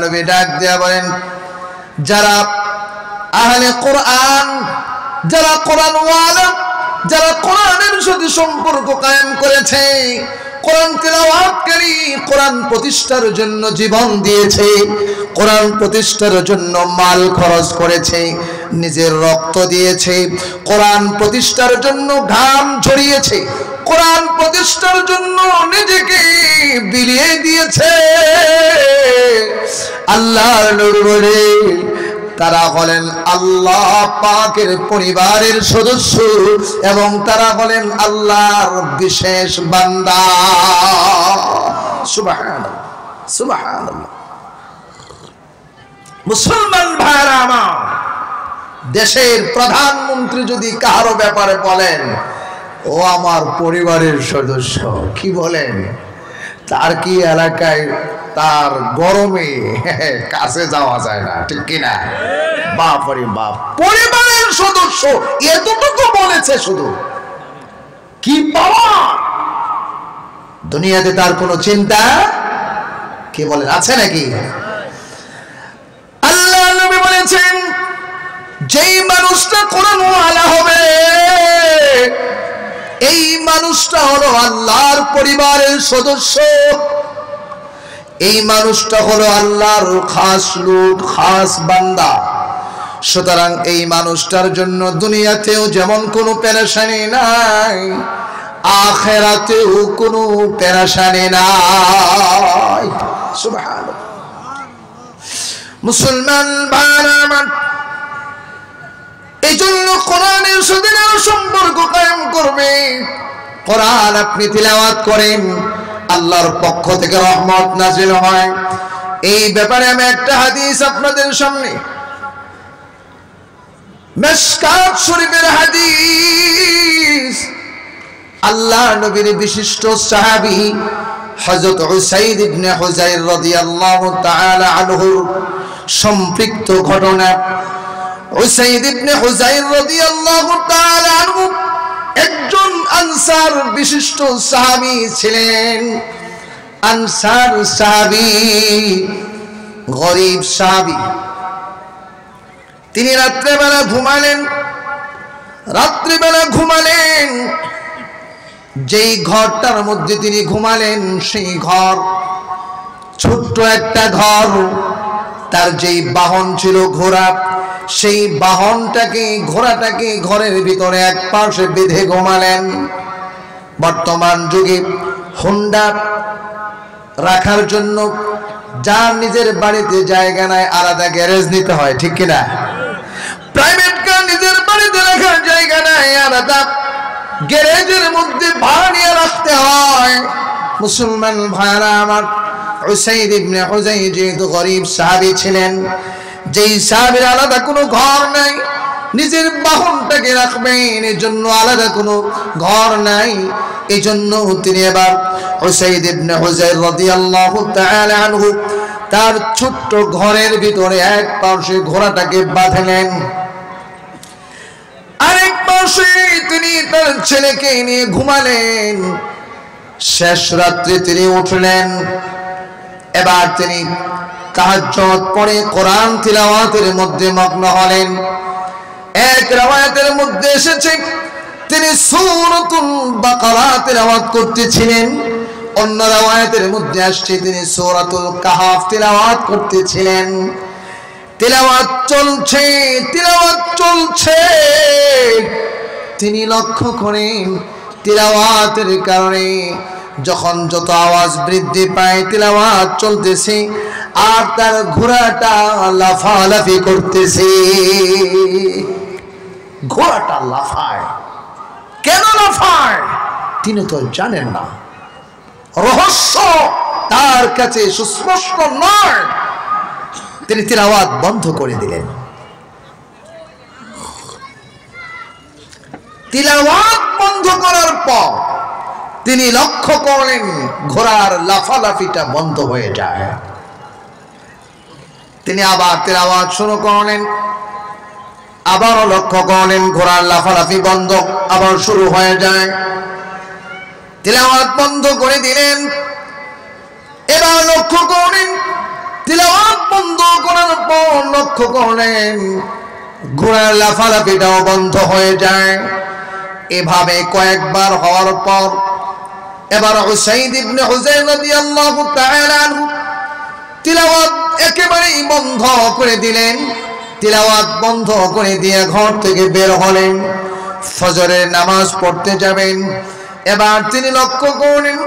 নবী ডাক দিয়া বলেন, যারা আহলে কোরআন, যারা কোরআন ওয়ালা, যারা কোরআনের সাথে সম্পর্ক কায়েম করেছে, কোরআন তেলাওয়াতকারী, কোরআন প্রতিষ্ঠার জন্য জীবন দিয়েছে, কোরআন প্রতিষ্ঠার জন্য মাল খরচ করেছে, নিজের রক্ত দিয়েছে, কোরআন প্রতিষ্ঠার জন্য ঘাম ঝরিয়েছে, কোরআন প্রতিষ্ঠার জন্য নিজেকে বিলিয়ে দিয়েছে, আল্লাহর নূর বলে তারা হলেন আল্লাহ পাকের পরিবারের সদস্য এবং তারা হলেন আল্লাহর বিশেষ বান্দা। সুবহানাল্লাহ, সুবহানাল্লাহ। মুসলমান ভাইরা আমার, দেশের প্রধানমন্ত্রী যদি কারো ব্যাপারে বলেন ও আমার পরিবারের সদস্য, কি বলেন? তার কি এলাকায় তার গরমে কাছে যাওয়া যায় না, ঠিক কিনা? বাপরে বাপ, পরিবারের সদস্য এতটুকু বলেছে, শুধু কি পাওয়া দুনিয়াতে তার কোনো চিন্তা কি বলেন আছে নাকি? আল্লাহ নবী বলেছেন, যেই মানুষটা কোরআন ওয়ালা হবে এই মানুষটা হলো আল্লাহর পরিবারের সদস্য, এই মানুষটা হলো আল্লাহর খাস লোক, খাস বান্দা। সুতরাং এই মানুষটার জন্য দুনিয়াতেও যেমন কোনো পেরেশানি নাই, আখিরাতেও কোনো পেরেশানি নাই। সুবহানাল্লাহ। মুসলমান ভাইরা আমার, এই জন্য কোরআনের সাথে সম্পর্ক কায়েম করবে। কোরআন আপনি তিলাওয়াত করেন, আল্লাহর পক্ষ থেকে রহমত নাজিল হয়। এই ব্যাপারে আমি একটা হাদিস আপনাদের সামনে, মিশকাত শরীফের হাদিস, আল্লাহ নবীর বিশিষ্ট সাহাবী হযরত উসাইদ ইবনে হুযাইর রাদিয়াল্লাহু তাআলা আনহুর সম্পৃক্ত ঘটনা। উসাইদ ইবনে হুযাইর রাদিয়াল্লাহু তাআলা আনহু একজন আনসার বিশিষ্ট সাহাবী ছিলেন। আনসার সাহাবী, গরীব সাহাবী। তিনি রাত্রিবেলা ঘুমালেন। যেই ঘরটার মধ্যে তিনি ঘুমালেন সেই ঘর ছোট্ট একটা ঘর। তার যেই বাহন ছিল ঘোড়া, সেই ঘোড়াটাকে ঘরের ভিতরে এক পাশে বেঁধে ঘুমালেন। বর্তমান যুগে হোন্ডা রাখার জন্য যার নিজের বাড়িতে জায়গা নাই, আলাদা গ্যারেজ নিতে হয়, ঠিক কিনা? প্রাইভেট কার নিজের বাড়িতে রাখার জায়গা নাই, আলাদা গ্যারেজের মধ্যে ভাড়া নিয়ে রাখতে হয়। মুসলমান ভাইরা আমার, উসাইদ ইবনে হুযাইর যেহেতু গরীব সাহাবী ছিলেন, যেই সাহাবীর আলাদা কোনো ঘর নাই, নিজের বাহনটাকে রাখবেন এই জন্য আলাদা কোনো ঘর নাই, এই জন্য তিনি এবার উসাইদ ইবনে হুযাইর রাদিয়াল্লাহু তাআলা আনহু তার ছোট্ট ঘরের ভিতরে এক পাশে ঘোড়াটাকে বাঁধলেন, আরেক পাশে তিনি তার ছেলেকে নিয়ে ঘুমালেন। শেষ রাত্রে তিনি উঠলেন। এবার তিনি তাহাজ্জুদ পড়ে কোরআন তিলাওয়াতের মধ্যে মগ্ন হলেন। এক riwayতের মধ্যে এসেছে তিনি সূরাতুল বাকারা তিলাওয়াত করতেছিলেন, অন্য riwayতের মধ্যে আসছে তিনি সূরাতুল কাহফ তিলাওয়াত করতেছিলেন। তিলাওয়াত চলছে। তিনি লক্ষ্য করেন তিলাওয়াতের কারণে যখন যত আওয়াজ বৃদ্ধি পায়, তিলাওয়াত চলতেছে আর তার ঘোড়াটা লাফালাফি করতেছে। ঘোড়াটা লাফায়, কেন লাফায় তিনি তো জানেন না, রহস্য তার কাছে সুস্পষ্ট নয়। তিনি তিলাওয়াত বন্ধ করে দিলেন। তিলাওয়াত বন্ধ করার পর তিনি লক্ষ্য করলেন ঘোড়ার লাফালাফিটা বন্ধ হয়ে যায়। তিনি আবার তিলাওয়াত শুরু করলেন, আবারও লক্ষ্য করলেন ঘোড়ার লাফালাফি বন্ধ, আবার শুরু হয়ে যায়। তিলাওয়াত বন্ধ করে দিলেন। এবার লক্ষ্য করলেন তিলাওয়াত বন্ধ করার পর লক্ষ্য করলেন ঘোড়ার লাফালাফিটাও বন্ধ হয়ে যায়। এভাবে কয়েকবার হওয়ার পর এবার উসাইদ ইবনে হুযাইর রাদিয়াল্লাহু তাআলা আনহু তিলাওয়াত একেবারেই বন্ধ করে দিলেন। তিলাওয়াত বন্ধ করে দিয়ে ঘর থেকে বের হলেন, ফজরের নামাজ পড়তে যাবেন। এবার তিনি লক্ষ্য করলেন